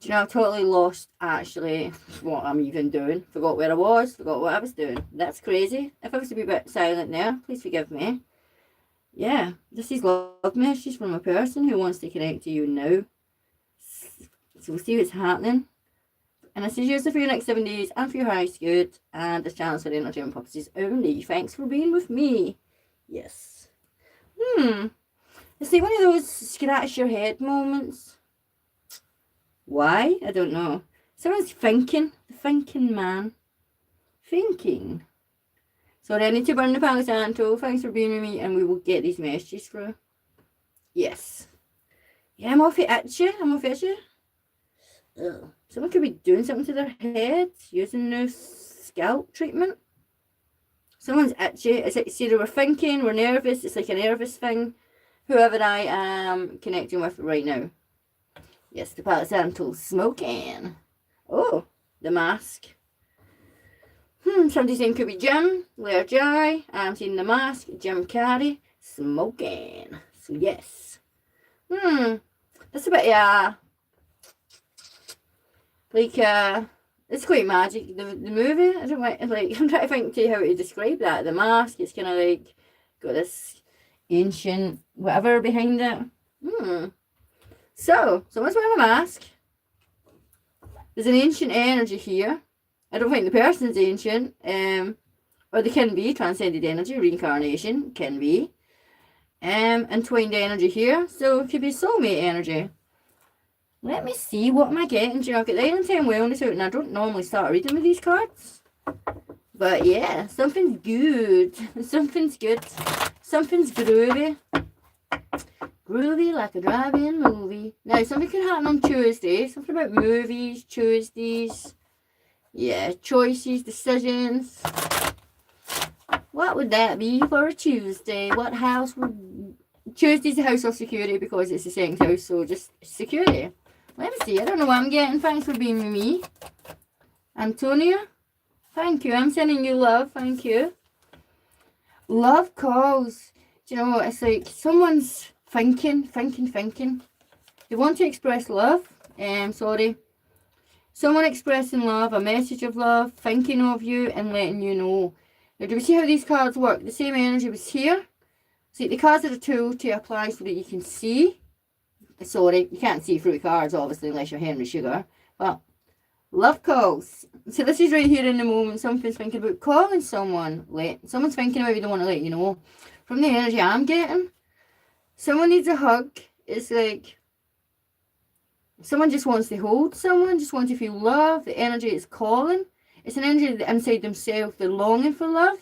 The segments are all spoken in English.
Do you know, I've totally lost actually what I'm even doing. Forgot where I was, forgot what I was doing. That's crazy. If I was to be a bit silent there, please forgive me. Yeah, this is love message from a person who wants to connect to you now. So we'll see what's happening. And this is yours for your next 7 days and for your highest good. And this channel's for entertainment purposes only. Thanks for being with me. Yes. It's like one of those scratch your head moments. Why? I don't know. Someone's thinking. The thinking man. Thinking. So I need to burn the Palo Santo. Thanks for being with me, and we will get these messages through. Yes. Yeah, I'm off it itchy. I'm off itchy. Ugh. Someone could be doing something to their head, using the scalp treatment. Someone's itchy. It's like, see, we're thinking, we're nervous. It's like a nervous thing. Whoever I am connecting with right now. Yes, the Palo Santo smoking. Oh, the mask. Somebody's name could be Jim, Lair Jai. I'm seeing the mask, Jim Carrey, smoking. So yes. That's a bit, it's quite magic. The movie, I don't like, I'm trying to think to how to describe that. The mask, it's kind of like, got this ancient whatever behind it. So, someone's wearing a mask. There's an ancient energy here. I don't think the person's ancient. Or they can be. Transcended energy, reincarnation, can be. Entwined energy here. So, it could be soulmate energy. Let me see, what am I getting? Do you know, I've got the Island 10 Wellness out, and I don't normally start reading with these cards. But yeah, something's good. Something's good. Something's groovy. Groovy like a drive-in movie. Now, something could happen on Tuesday. Something about movies, Tuesdays. Yeah, choices, decisions. What would that be for a Tuesday? What house would... Tuesday's the house of security because it's the second house, so just security. Let me see. I don't know what I'm getting. Thanks for being with me. Antonia, thank you. I'm sending you love. Thank you. Love calls. Do you know what? It's like someone's thinking. They want to express love. Sorry. Someone expressing love, a message of love, thinking of you and letting you know. Now, do we see how these cards work? The same energy was here. See, the cards are a tool to apply so that you can see. Sorry, you can't see through the cards, obviously, unless you're Henry Sugar. But, love calls. So this is right here in the moment. Someone's thinking about calling someone. Someone's thinking about you, don't want to let you know. From the energy I'm getting, someone needs a hug. It's like, someone just wants to hold someone, just wants to feel love. The energy is calling. It's an energy inside themselves. They're longing for love.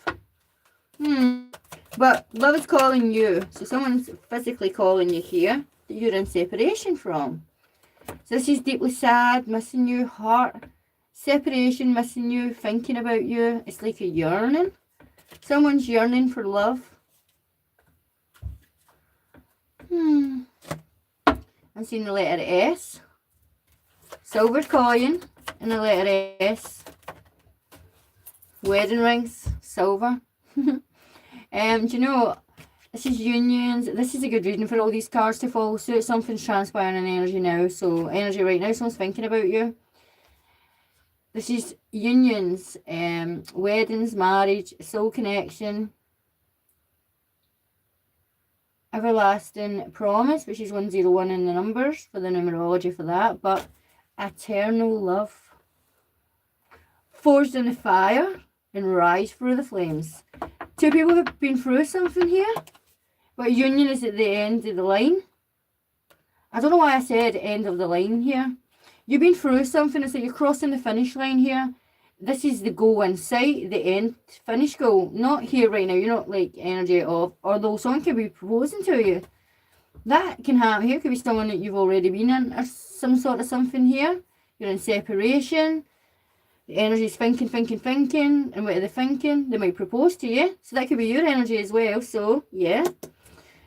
But love is calling you. So someone's physically calling you here that you're in separation from. So this is deeply sad, missing you, heart, separation, missing you, thinking about you. It's like a yearning. Someone's yearning for love. I'm seeing the letter S. Silver coin and the letter S. Wedding rings, silver. Do you know, this is unions. This is a good reading for all these cards to follow suit. Something's transpiring in energy now. So energy right now, someone's thinking about you. This is unions, weddings, marriage, soul connection, everlasting promise, which is 101 in the numbers for the numerology for that. But eternal love. Forged in the fire and rise through the flames. Two people have been through something here. But union is at the end of the line. I don't know why I said end of the line here. You've been through something. It's like you're crossing the finish line here. This is the goal in sight, the end finish goal. Not here right now. You're not like energy of, although someone could be proposing to you. That can happen here. Could be someone that you've already been in or some sort of something here. You're in separation. The energy's thinking. And what are they thinking? They might propose to you. So that could be your energy as well. So, yeah.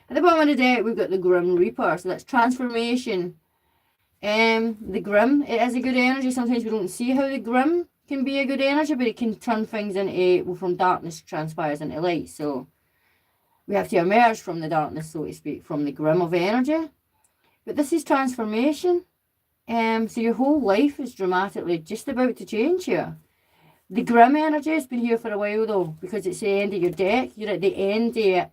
At the bottom of the deck, we've got the Grim Reaper. So that's transformation. The Grim, it is a good energy. Sometimes we don't see how the Grim can be a good energy, but it can turn things into, well, from darkness transpires into light. So we have to emerge from the darkness, so to speak, from the Grim of energy. But this is transformation. So your whole life is dramatically just about to change here. The grim energy has been here for a while though, because it's the end of your deck. You're at the end of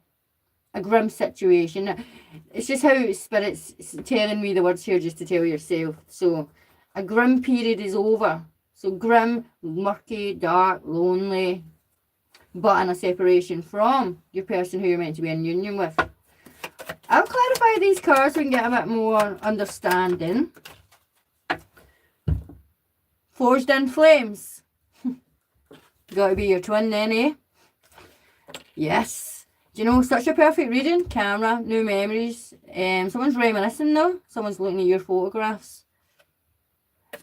a grim situation. It's just how Spirit's telling me the words here just to tell yourself. So a grim period is over. So grim, murky, dark, lonely, but in a separation from your person who you're meant to be in union with. I'll clarify these cards so we can get a bit more understanding. Forged in flames. Gotta be your twin then, eh? Yes. Do you know, such a perfect reading. Camera, new memories. Someone's reminiscing though. Someone's looking at your photographs.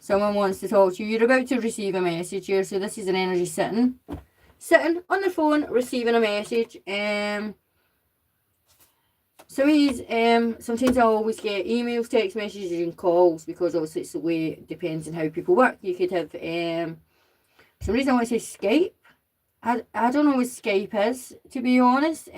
Someone wants to talk to you. You're about to receive a message here. So this is an energy sitting on the phone, receiving a message. Sometimes I always get emails, text messages and calls, because obviously it's the way it depends on how people work. You could have, for some reason I want to say Skype. I don't know what Skype is, to be honest.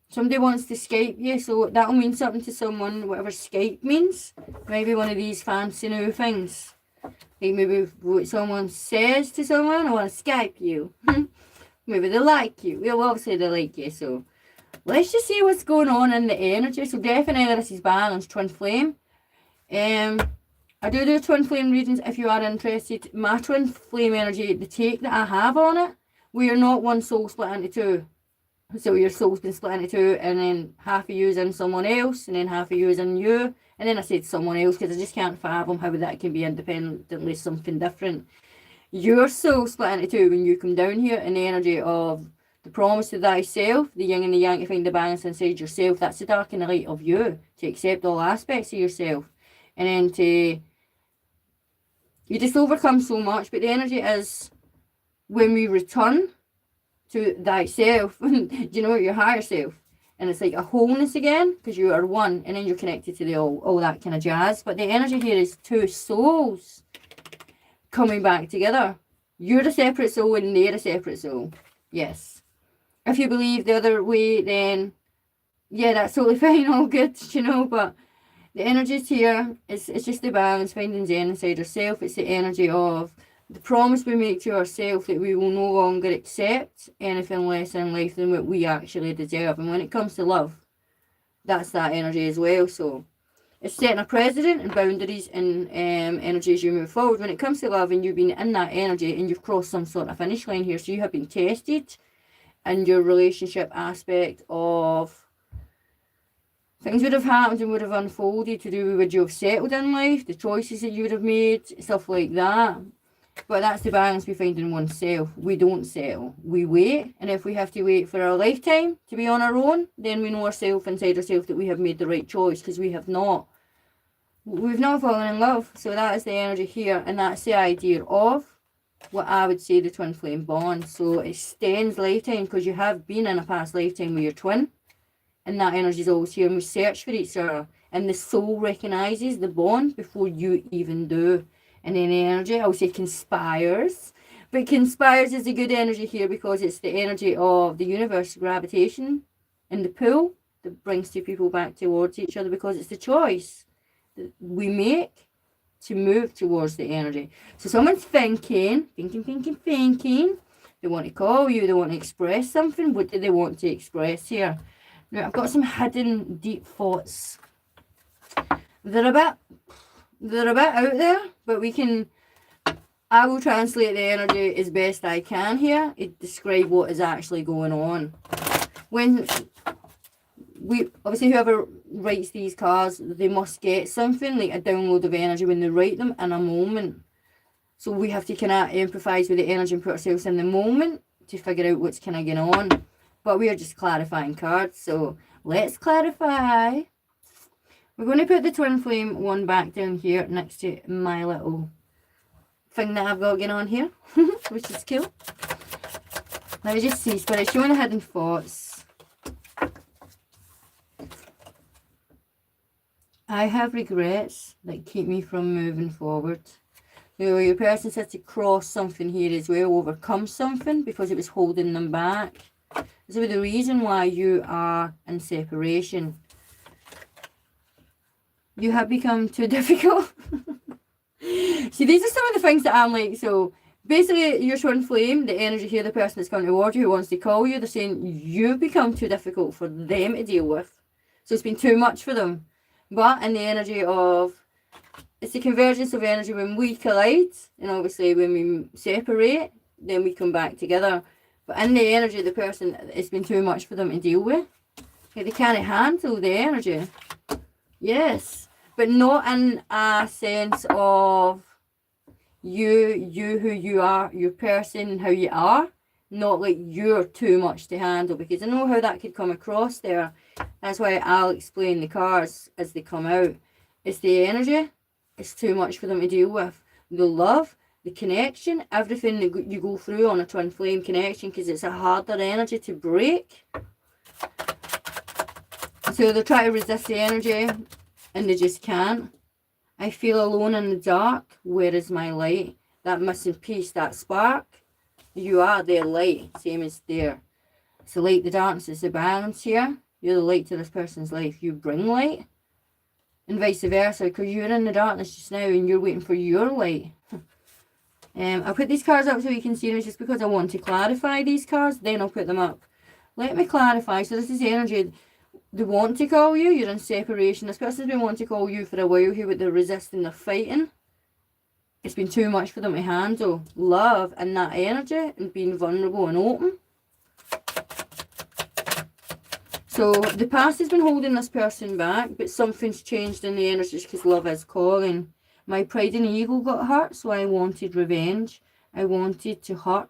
Somebody wants to Skype you, so that'll mean something to someone, whatever Skype means. Maybe one of these fancy new things. Like maybe what someone says to someone, I want to Skype you. Maybe they like you. Well, obviously they like you, so let's just see what's going on in the energy. So definitely this is balanced, twin flame. I do twin flame readings if you are interested. My twin flame energy, the take that I have on it, we are not one soul split into two. So your soul's been split into two, and then half of you is in someone else, and then half of you is in you. And then I said someone else because I just can't fathom how that can be independently something different. Your soul split into two when you come down here in the energy of the promise to thyself, the yin and the yang, to find the balance inside yourself. That's the dark and the light of you, to accept all aspects of yourself. And then you just overcome so much, but the energy is when we return to thyself, you know, your higher self, and it's like a wholeness again, because you are one, and then you're connected to the all that kind of jazz. But the energy here is two souls coming back together. You're a separate soul and they're a separate soul. Yes. If you believe the other way, then yeah, that's totally fine, all good, you know, but the energies here, it's just the balance, finding Zen inside ourselves. It's the energy of the promise we make to ourselves that we will no longer accept anything less in life than what we actually deserve. And when it comes to love, that's that energy as well. So it's setting a precedent and boundaries and energy as you move forward. When it comes to love, and you've been in that energy and you've crossed some sort of finish line here, so you have been tested in your relationship aspect of things would have happened and would have unfolded to do with would you have settled in life, the choices that you would have made, stuff like that. But that's the balance we find in oneself. We don't settle. We wait. And if we have to wait for our lifetime to be on our own, then we know ourselves inside ourselves that we have made the right choice, because we have not. We've not fallen in love. So that is the energy here. And that's the idea of what I would say the twin flame bond. So it extends lifetime, because you have been in a past lifetime with your twin. And that energy is always here, and we search for each other. And the soul recognises the bond before you even do. And then energy, I would say conspires. But conspires is a good energy here, because it's the energy of the universe, gravitation, and the pull that brings two people back towards each other, because it's the choice that we make to move towards the energy. So someone's thinking. They want to call you, they want to express something. What do they want to express here? Now, I've got some hidden deep thoughts. They're a bit out there, but I will translate the energy as best I can here and describe what is actually going on. When obviously whoever writes these cards, they must get something like a download of energy when they write them in a moment. So we have to kind of empathise with the energy and put ourselves in the moment to figure out what's kind of going on. But we are just clarifying cards, so let's clarify. We're going to put the twin flame one back down here next to my little thing that I've got going on here, which is cool. Let me just see, Spirit, showing the hidden thoughts. I have regrets that keep me from moving forward. Your person said to cross something here as well, overcome something because it was holding them back. So the reason why you are in separation. You have become too difficult. See, these are some of the things that I'm like, so basically your twin flame, the energy here, the person that's coming toward you who wants to call you, they're saying you've become too difficult for them to deal with. So it's been too much for them. But in the energy of, it's the convergence of energy when we collide, and obviously when we separate, then we come back together. But in the energy of the person, it's been too much for them to deal with. They can't handle the energy. Yes. But not in a sense of you who you are, your person and how you are. Not like you're too much to handle, because I know how that could come across there. That's why I'll explain the cards as they come out. It's the energy. It's too much for them to deal with. The love, the connection, everything that you go through on a twin flame connection, because it's a harder energy to break. So they're trying to resist the energy and they just can't. I feel alone in the dark. Where is my light? That missing piece, that spark. You are their light, same as there. It's the light, the darkness, it's the balance here. You're the light to this person's life. You bring light. And vice versa, because you're in the darkness just now and you're waiting for your light. I'll put these cards up so you can see them, just because I want to clarify these cards, then I'll put them up. Let me clarify. So this is the energy. They want to call you, you're in separation. This person's been wanting to call you for a while here, but they're resisting, they're fighting. It's been too much for them to handle. Love and that energy and being vulnerable and open. So the past has been holding this person back, but something's changed in the energy because love is calling. My pride and ego got hurt, so I wanted revenge. I wanted to hurt,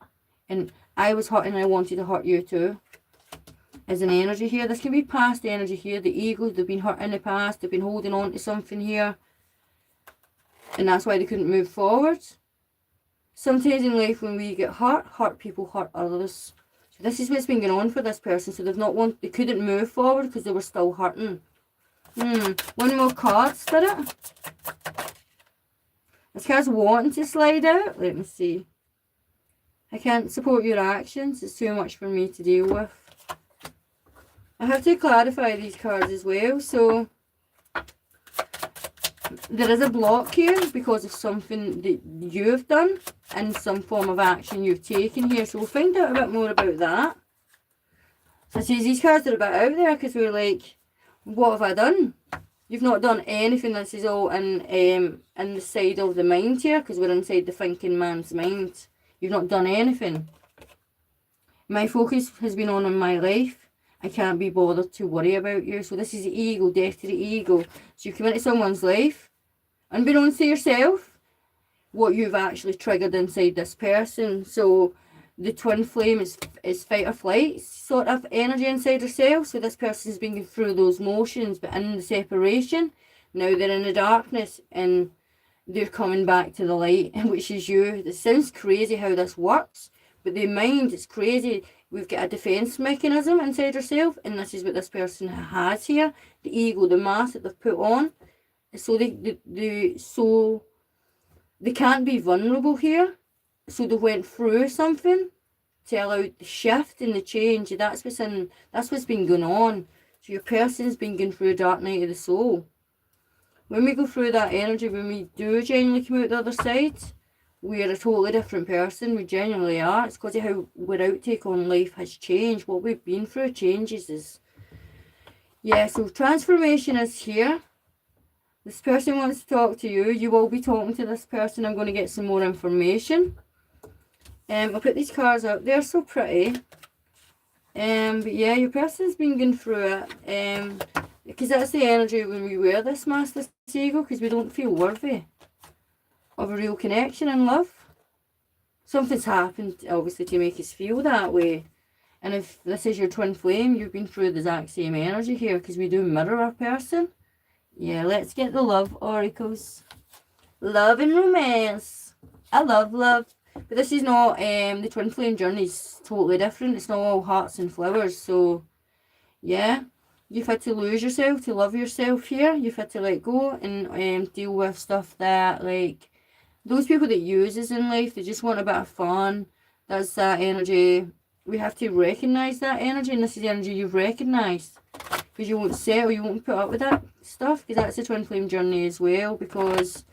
and I was hurt and I wanted to hurt you too. As an energy here, this can be past energy here. The ego, they've been hurt in the past, they've been holding on to something here, and that's why they couldn't move forward. Sometimes in life when we get hurt people hurt others. So this is what's been going on for this person. So they couldn't move forward because they were still hurting. One more card, Spirit. This card's wanting to slide out. Let me see. I can't support your actions. It's too much for me to deal with. I have to clarify these cards as well. So there is a block here because of something that you've done and some form of action you've taken here. So we'll find out a bit more about that. So see, these cards are a bit out there because we're like, what have I done? You've not done anything. This is all in the side of the mind here, because we're inside the thinking man's mind. You've not done anything. My focus has been on in my life. I can't be bothered to worry about you. So this is the ego, death to the ego. So you come into someone's life, unbeknownst to yourself, what you've actually triggered inside this person. So the twin flame is fight or flight sort of energy inside herself. So this person's been going through those motions, but in the separation, now they're in the darkness and they're coming back to the light, which is you. It sounds crazy how this works, but the mind is crazy. We've got a defense mechanism inside ourselves, and this is what this person has here. The ego, the mask that they've put on. So they can't be vulnerable here. So they went through something to allow the shift and the change. That's what's been going on. So your person's been going through a dark night of the soul. When we go through that energy, when we do genuinely come out the other side, we're a totally different person. We genuinely are. It's because of how our outtake on life has changed. What we've been through changes. Yeah, so transformation is here. This person wants to talk to you. You will be talking to this person. I'm going to get some more information. I'll put these cards up. They're so pretty. But yeah, your person's been going through it. Because that's the energy when we wear this mask, this ego, because we don't feel worthy of a real connection and love. Something's happened, obviously, to make us feel that way. And if this is your twin flame, you've been through the exact same energy here, because we do mirror our person. Yeah, let's get the love oracles. Love and romance. I love love. But this is not, the twin flame journey is totally different. It's not all hearts and flowers. So, yeah. You've had to lose yourself to love yourself here. You've had to let go and deal with stuff that, like, those people that use us in life, they just want a bit of fun. That's that energy. We have to recognise that energy, and this is the energy you've recognised. because you won't settle, you won't put up with that stuff, because that's a twin flame journey as well. Because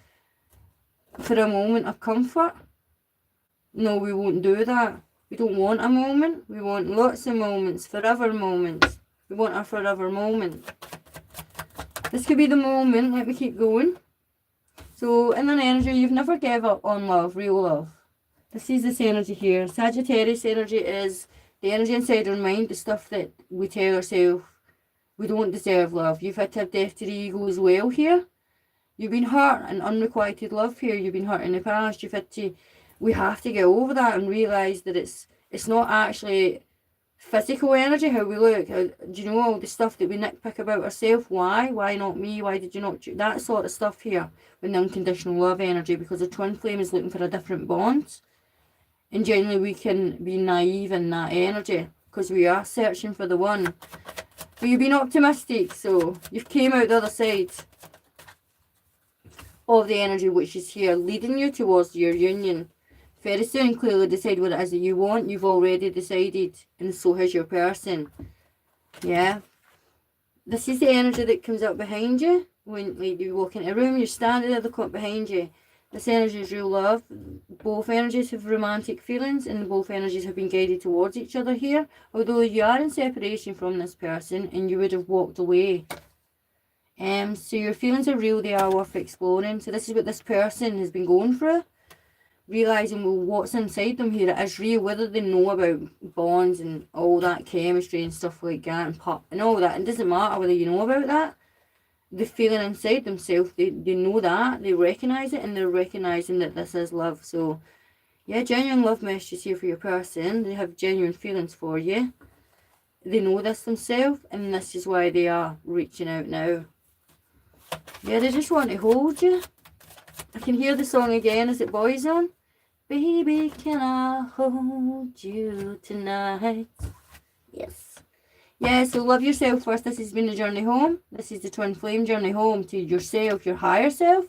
for a moment of comfort, no, we won't do that. We don't want a moment. We want lots of moments, forever moments. We want a forever moment. This could be the moment. Let me keep going. So in an energy, you've never gave up on love, real love. This is this energy here. Sagittarius energy is the energy inside our mind, the stuff that we tell ourselves we don't deserve love. You've had to have death to the ego as well here. You've been hurt and unrequited love here. You've been hurt in the past. You've had to, we have to get over that and realise that it's not actually physical energy, how we look. Do you know all the stuff that we nitpick about ourselves? Why? Why not me? Why did you not? That sort of stuff here with the unconditional love energy, because the twin flame is looking for a different bond. And generally we can be naive in that energy because we are searching for the one. But you've been optimistic, so you've came out the other side of the energy which is here, leading you towards your union. Very soon, clearly decide what it is that you want. You've already decided, and so has your person. Yeah. This is the energy that comes up behind you. When like, you walk into a room, you're standing there, they come up behind you. This energy is real love. Both energies have romantic feelings, and both energies have been guided towards each other here. Although you are in separation from this person, and you would have walked away. So your feelings are real, they are worth exploring. So this is what this person has been going through. Realising, well, what's inside them here, it is real, whether they know about bonds and all that chemistry and stuff like that, and pop and all that. It doesn't matter whether you know about that. The feeling inside themselves, they know that, they recognise it, and they're recognising that this is love. So, yeah, genuine love messages here for your person. They have genuine feelings for you. They know this themselves, and this is why they are reaching out now. Yeah, they just want to hold you. I can hear the song again as it boils on. Baby, can I hold you tonight? Yes. Yeah, so love yourself first. This has been the journey home. This is the twin flame journey home to yourself, your higher self.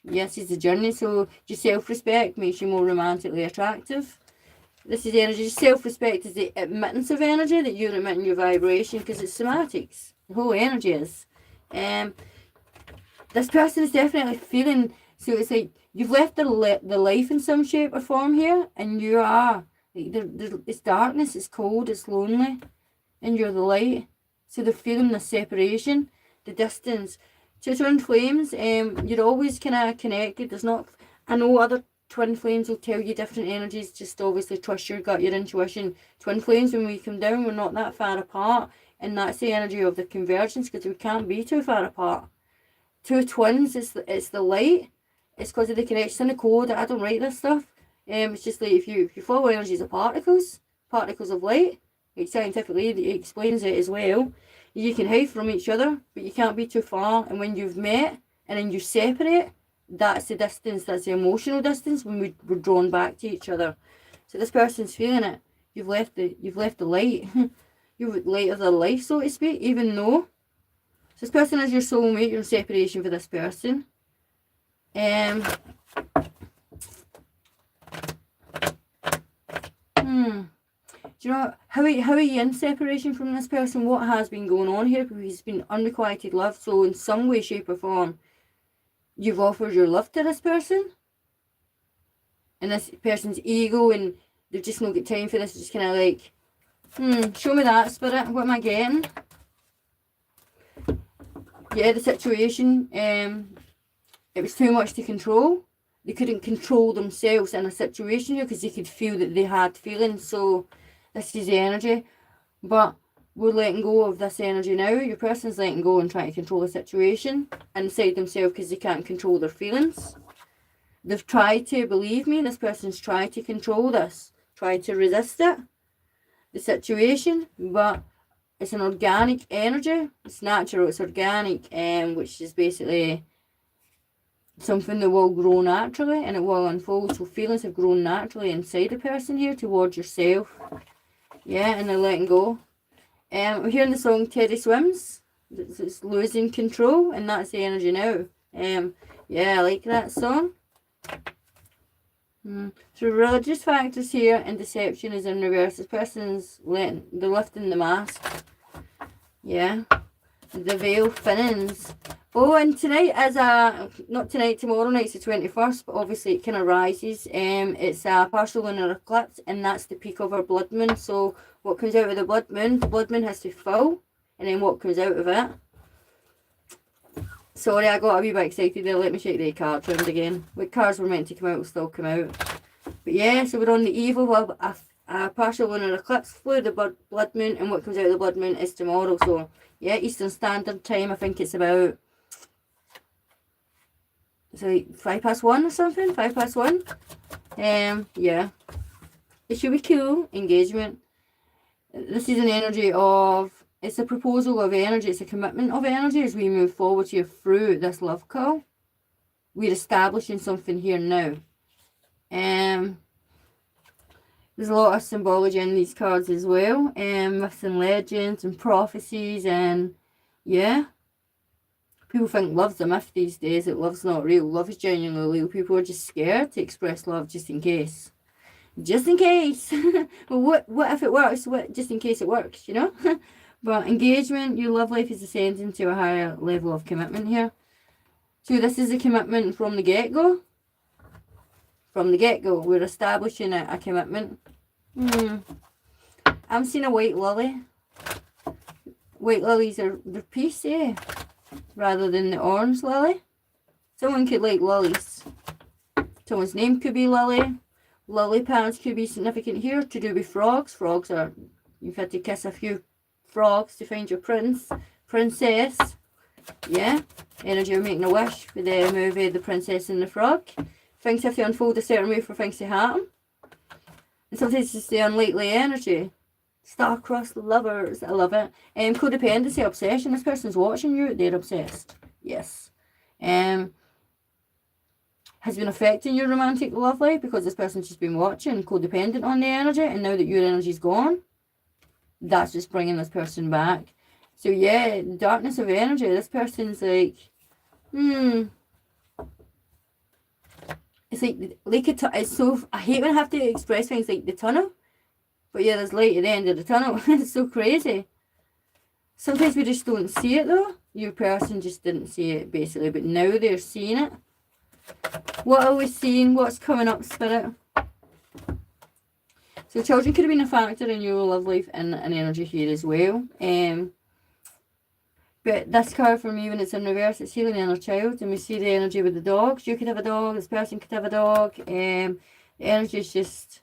Yes, it's the journey. So your self-respect makes you more romantically attractive. This is energy. Self-respect is the admittance of energy, that you're emitting your vibration, because it's somatics. The whole energy is. This person is definitely feeling, so it's like you've left the life in some shape or form here, and you are. It's darkness, it's cold, it's lonely, and you're the light. So they're feeling the separation, the distance. To twin flames, you're always kind of connected. There's not, I know other twin flames will tell you different energies, just obviously trust your gut, your intuition. Twin flames, when we come down, we're not that far apart, and that's the energy of the convergence, because we can't be too far apart. Two twins, it's the light. It's because of the connection, the code. I don't write this stuff. It's just like if you follow energies of particles of light, like scientifically it explains it as well. You can hide from each other, but you can't be too far. And when you've met and then you separate, that's the distance. That's the emotional distance when we're drawn back to each other. So this person's feeling it. You've left the light. You're light of their life, so to speak. Even though this person is your soulmate, you're in separation for this person. Do you know how are you in separation from this person? What has been going on here? Because it's been unrequited love. So in some way, shape or form, you've offered your love to this person, and this person's ego, and they've just not got time for this. It's just kind of like, show me that, spirit. What am I getting? Yeah, the situation, it was too much to control. They couldn't control themselves in a situation here because they could feel that they had feelings. So this is the energy. But we're letting go of this energy now. Your person's letting go and trying to control the situation inside themselves because they can't control their feelings. They've tried to, believe me, this person's tried to control this, tried to resist it, the situation, but it's an organic energy. It's natural, it's organic, which is basically something that will grow naturally and it will unfold. So feelings have grown naturally inside the person here towards yourself. Yeah, and they're letting go. We're hearing the song Teddy Swims. It's losing control, and that's the energy now. Yeah, I like that song. So religious factors here and deception is in reverse. This person's they're lifting the mask. Yeah. the veil thinnens. Oh, and tonight is not tonight, tomorrow night's the 21st, but obviously it kind of rises. It's a partial lunar eclipse, and that's the peak of our blood moon. So what comes out of the blood moon has to fill, and then what comes out of it. Sorry, I got a wee bit excited there. Let me check the card round again. What cards were meant to come out will still come out. But yeah, so we're on the eve of a partial lunar eclipse, flew the blood moon, and what comes out of the blood moon is tomorrow. So yeah, Eastern Standard Time, I think it's about, so 1:05 or something, 1:05. Yeah, it should be cool. Engagement. This is an energy of, it's a proposal of energy, it's a commitment of energy as we move forward here through this love call. We're establishing something here now. There's a lot of symbology in these cards as well, myths and legends and prophecies, and yeah. People think love's a myth these days, that love's not real. Love is genuinely real. People are just scared to express love just in case. Just in case. Well, what if it works? Just in case it works, you know? But engagement, your love life is ascending to a higher level of commitment here. So this is a commitment from the get-go. From the get-go, we're establishing a commitment. I'm seeing a white lily. White lilies are their peace, eh? Rather than the orange lily. Someone could like lilies. Someone's name could be Lily. Lily pads could be significant here to do with frogs. Frogs are, you've had to kiss a few frogs to find your princess. Yeah, energy of making a wish with the movie The Princess and the Frog. Things have to unfold a certain way for things to happen. And sometimes it's the unlikely energy. Star-crossed lovers, I love it. Codependency, obsession. This person's watching you, they're obsessed. Yes. Has been affecting your romantic love life because this person's just been watching, codependent on the energy, and now that your energy's gone, that's just bringing this person back. So yeah, the darkness of energy. This person's like, it's like it's so, I hate when I have to express things like the tunnel. But yeah, there's light at the end of the tunnel. It's so crazy. Sometimes we just don't see it though. Your person just didn't see it basically, but now they're seeing it. What are we seeing? What's coming up, Spirit? So children could have been a factor in your love life and energy here as well. But this card for me, when it's in reverse, it's healing inner child. And we see the energy with the dogs. You could have a dog. This person could have a dog. The energy is just...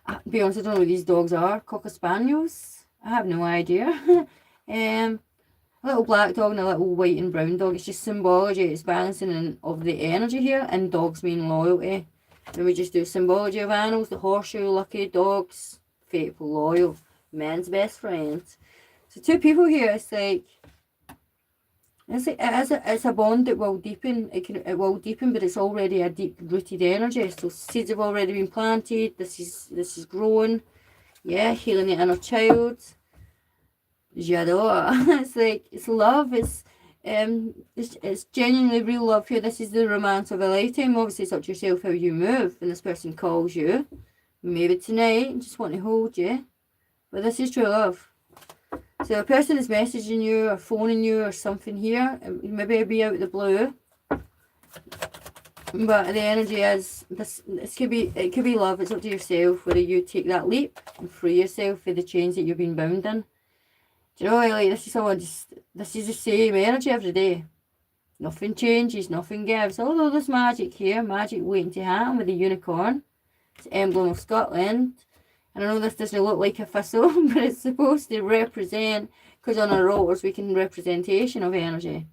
to be honest, I don't know what these dogs are. Cocker Spaniels? I have no idea. A little black dog and a little white and brown dog. It's just symbology. It's balancing of the energy here. And dogs mean loyalty. Then we just do symbology of animals. The horseshoe, lucky, dogs, faithful, loyal, man's best friends. So two people here, it's like it's a bond that will deepen. It will deepen, but it's already a deep rooted energy. So seeds have already been planted. This is growing. Yeah, healing the inner child. J'adore. It's like it's love. It's genuinely real love here. This is the romance of a lifetime. Obviously, it's up to yourself how you move. When this person calls you, maybe tonight, just want to hold you. But this is true love. So a person is messaging you or phoning you or something here. Maybe it'll be out of the blue. But the energy is it could be love. It's up to yourself whether you take that leap and free yourself for the chains that you've been bound in. Do you know, like this is the same energy every day. Nothing changes, nothing gives. Although there's magic here, magic waiting to happen with the unicorn. It's the emblem of Scotland. And I know this doesn't look like a thistle, but it's supposed to represent, because on our altars we can representation of energy.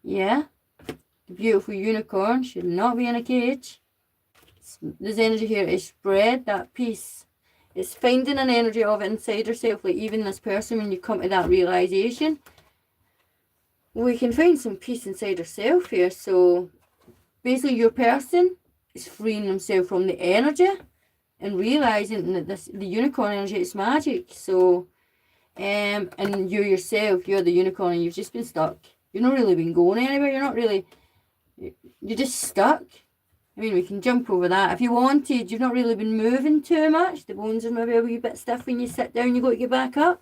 Yeah? The beautiful unicorn should not be in a cage. This energy here is spread, that peace. It's finding an energy of inside yourself, like even this person, when you come to that realization, we can find some peace inside ourselves here. So basically your person is freeing themselves from the energy and realizing that the unicorn energy is magic. So and you yourself, you're the unicorn and you've just been stuck. You've not really been going anywhere. You're just stuck. I mean, we can jump over that. If you wanted, you've not really been moving too much. The bones are maybe a wee bit stiff when you sit down, you got to get back up.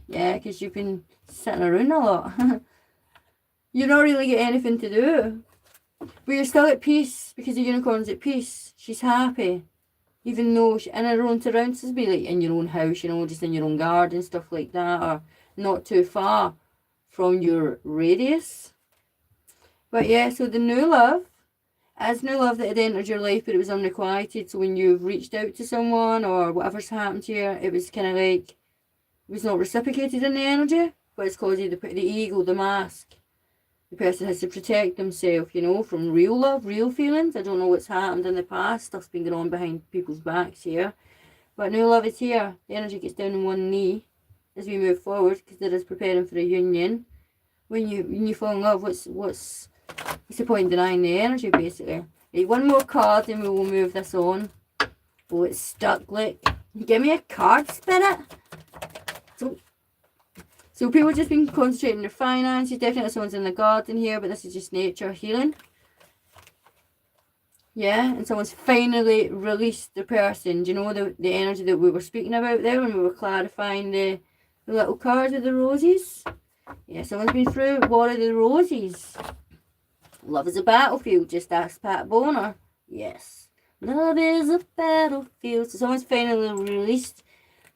Yeah, because you've been sitting around a lot. You're not really got anything to do. But you're still at peace because the unicorn's at peace. She's happy. Even though she's in her own surroundings, be like in your own house, you know, just in your own garden, stuff like that, or not too far from your radius. But yeah, so the new love, as new love that had entered your life, but it was unrequited. So when you've reached out to someone or whatever's happened to you, it was kind of like, it was not reciprocated in the energy, but it's caused you the ego, the mask. The person has to protect themselves, you know, from real love, real feelings. I don't know what's happened in the past. Stuff's been going on behind people's backs here. But new love is here. The energy gets down on one knee as we move forward because it is preparing for a union. When you fall in love, what's the point in denying the energy, basically? Right, one more card and we will move this on. Oh, it's stuck, like. Give me a card, Spirit. So people just been concentrating on their finances. Definitely someone's in the garden here, but this is just nature healing. Yeah, and someone's finally released the person. Do you know the energy that we were speaking about there when we were clarifying the little card of the roses? Yeah, someone's been through War of the Roses. Love is a battlefield, just ask Pat Boner. Yes. Love is a battlefield. So someone's finally released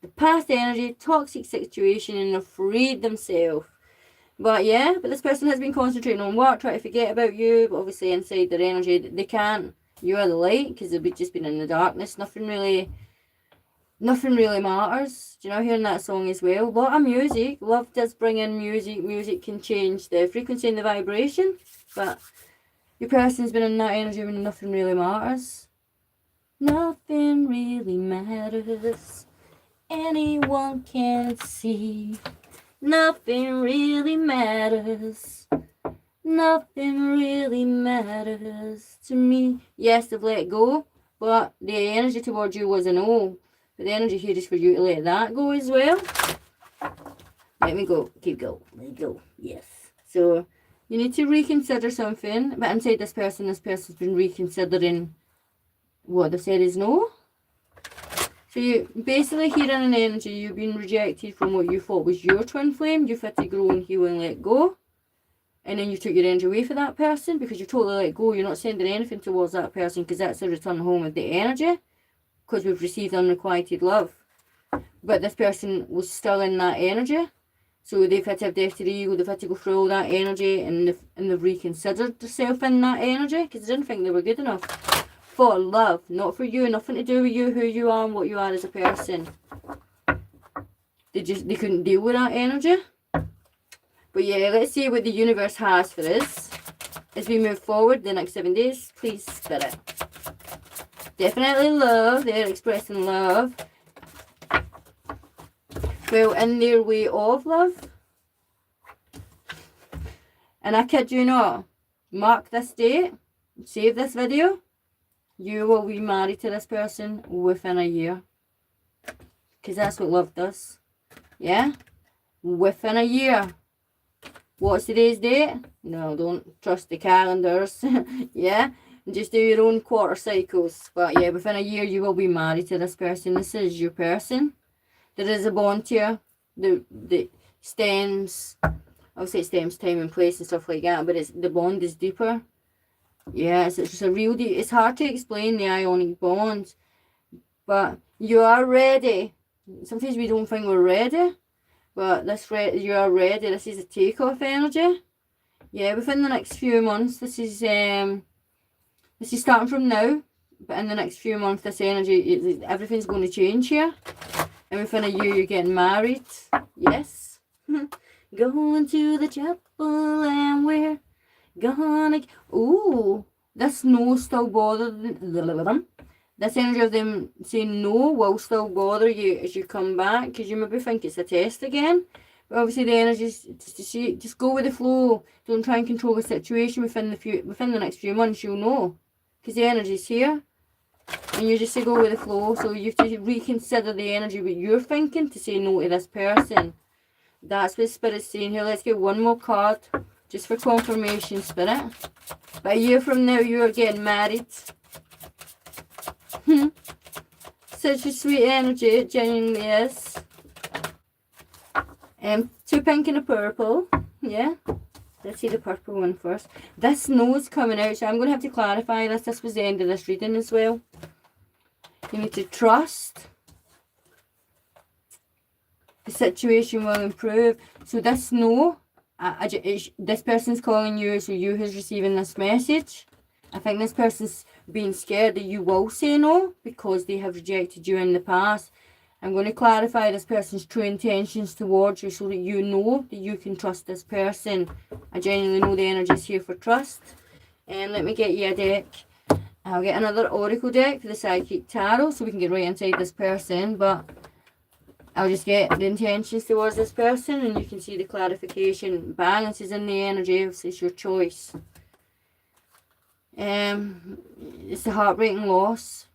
the past energy, toxic situation, and they've freed themselves. But yeah, but this person has been concentrating on work, trying to forget about you, but obviously inside their energy, they can't. You are the light, because they've just been in the darkness. Nothing really matters. Do you know, hearing that song as well? A lot of music. Love does bring in music. Music can change the frequency and the vibration, but your person's been in that energy when nothing really matters. Nothing really matters. Anyone can see. Nothing really matters. Nothing really matters to me. Yes, they've let go, but the energy towards you was a no. But the energy here is for you to let that go as well. Let me go. Keep going. Let go. Yes. So you need to reconsider something. But inside this person's been reconsidering what they said is no. So you basically hearing an energy, you've been rejected from what you thought was your twin flame. You've had to grow and heal and let go. And then you took your energy away for that person because you totally let go. You're not sending anything towards that person because that's a return home of the energy. Because we've received unrequited love. But this person was still in that energy. So they've had to have death to the ego. They've had to go through all that energy and they've reconsidered themselves in that energy because they didn't think they were good enough. For love, not for you, nothing to do with you, who you are and what you are as a person. They couldn't deal with that energy. But yeah, let's see what the universe has for us as we move forward the next 7 days. Please, Spirit. Definitely love, they're expressing love. Well, in their way of love. And I kid you not, mark this date, save this video. You will be married to this person within a year. Because that's what love does. Yeah? Within a year. What's today's date? No, don't trust the calendars. Yeah? Just do your own quarter cycles. But yeah, within a year you will be married to this person. This is your person. There is a bond here that stems, obviously it stems time and place and stuff like that, but the bond is deeper. Yes, it's just a real deep. It's hard to explain the ionic bond, but you are ready. Sometimes we don't think we're ready, but you are ready. This is a takeoff energy. Yeah, within the next few months, this is starting from now, but in the next few months, this energy, everything's going to change here. And within a year, you're getting married. Yes. Going to the chapel and we're gonna... Ooh, this no still bother them. This energy of them saying no will still bother you as you come back, because you maybe think it's a test again. But obviously the energy is just go with the flow. Don't try and control the situation within the next few months. You'll know, because the energy is here, and you just say go with the flow. So you have to reconsider the energy what you're thinking to say no to this person. That's what Spirit's saying here. Let's get one more card. Just for confirmation, Spirit. But a year from now, you are getting married. Such a sweet energy, it genuinely is. Two pink and a purple. Yeah. Let's see the purple one first. This no's coming out, so I'm going to have to clarify this. This was the end of this reading as well. You need to trust. The situation will improve. So this no, this person's calling you, so you who's receiving this message. I think this person's being scared that you will say no because they have rejected you in the past. I'm going to clarify this person's true intentions towards you so that you know that you can trust this person. I genuinely know the energy is here for trust. And let me get you a deck. I'll get another oracle deck for the Psychic Tarot so we can get right inside this person. But I'll just get the intentions towards this person and you can see the clarification. Balance is in the energy. It's your choice. It's the heartbreaking loss.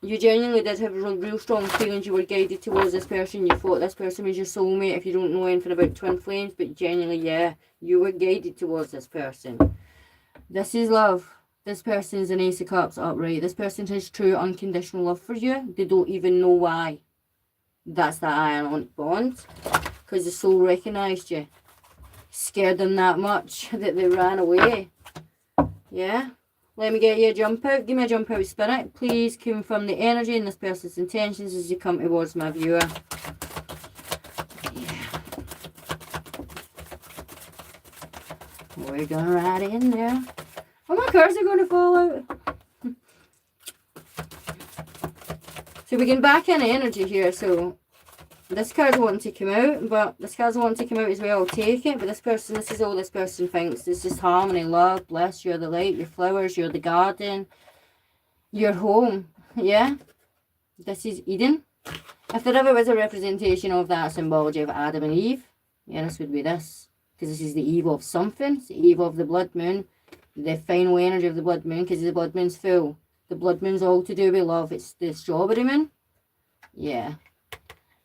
You genuinely did have real strong feelings. You were guided towards this person. You thought this person was your soulmate if you don't know anything about twin flames. But genuinely, yeah, you were guided towards this person. This is love. This person is an Ace of Cups upright. This person has true unconditional love for you. They don't even know why. That's that ionic bond. Because the soul recognised you. Scared them that much that they ran away. Yeah. Let me get you a jump out. Give me a jump out, Spirit. Please confirm the energy and this person's intentions as you come towards my viewer. Yeah. We're going right in there. Oh, my cards are going to fall out. So we can back in energy here. So this card's wanting to come out, but this card's wanting to come out as well. I'll take it. But this is all this person thinks. It's just harmony, love, bliss. You're the light, your flowers, you're the garden, your home. Yeah? This is Eden. If there ever was a representation of that symbology of Adam and Eve, yeah, this would be this. Because this is the eve of something. It's the eve of the blood moon. The final energy of the blood moon, because the blood moon's full. The blood moon's all to do with love. It's the strawberry moon. Yeah.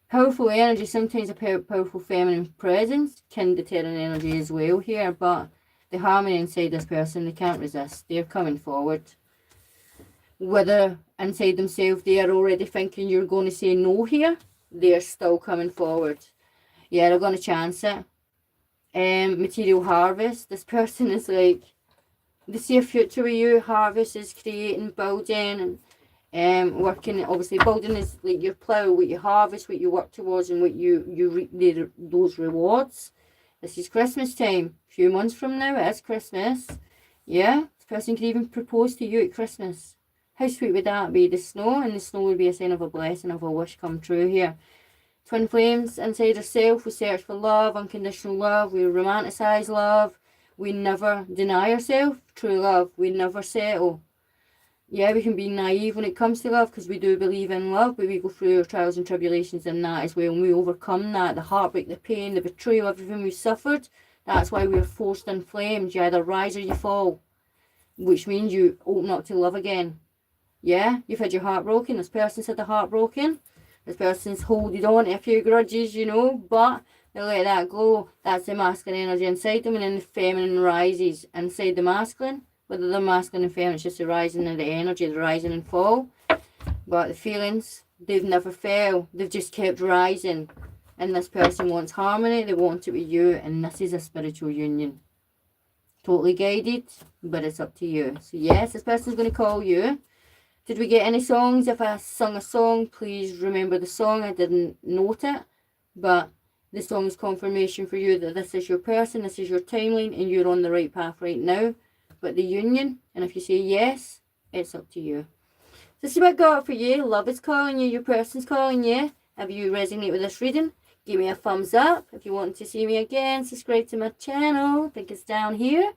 Powerful energy, sometimes a powerful feminine presence can deter an energy as well here, but the harmony inside this person, they can't resist. They're coming forward. Whether inside themselves they are already thinking you're going to say no here, they're still coming forward. Yeah, they're going to chance it. Material harvest. This person is like, they see a future with you. Harvest is creating, building, and working. Obviously building is like your plough, what you harvest, what you work towards, and what you reap those rewards. This is Christmas time. A few months from now it is Christmas. Yeah, this person could even propose to you at Christmas. How sweet would that be? The snow, and the snow would be a sign of a blessing, of a wish come true here. Twin flames inside ourselves. We search for love, unconditional love. We romanticize love. We never deny ourselves true love. We never settle. Yeah, we can be naive when it comes to love because we do believe in love, but we go through our trials and tribulations in that as well, and we overcome that, the heartbreak, the pain, the betrayal, everything we suffered. That's why we're forced in flames. You either rise or you fall, which means you open up to love again. Yeah, you've had your heart broken. This person's had the heart broken. This person's holding on to a few grudges, you know, but they let that go. That's the masculine energy inside them, and then the feminine rises inside the masculine. Whether the masculine and feminine, it's just the rising of the energy, the rising and fall. But the feelings, they've never failed. They've just kept rising. And this person wants harmony. They want it with you. And this is a spiritual union. Totally guided, but it's up to you. So yes, this person's going to call you. Did we get any songs? If I sung a song, please remember the song. I didn't note it. But the song is confirmation for you that this is your person, this is your timeline, and you're on the right path right now. But the union, and if you say yes, it's up to you. This is what I got for you. Love is calling you. Your person's calling you. If you resonate with this reading, give me a thumbs up. If you want to see me again, subscribe to my channel. I think it's down here.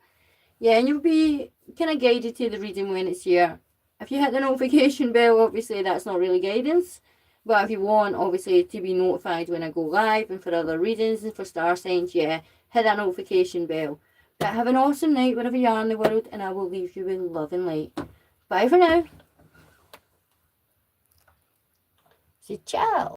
Yeah, and you'll be kind of guided to the reading when it's here. If you hit the notification bell, obviously that's not really guidance. But if you want, obviously, to be notified when I go live and for other readings and for star signs, yeah, hit that notification bell. But have an awesome night wherever you are in the world, and I will leave you with love and light. Bye for now. Say ciao.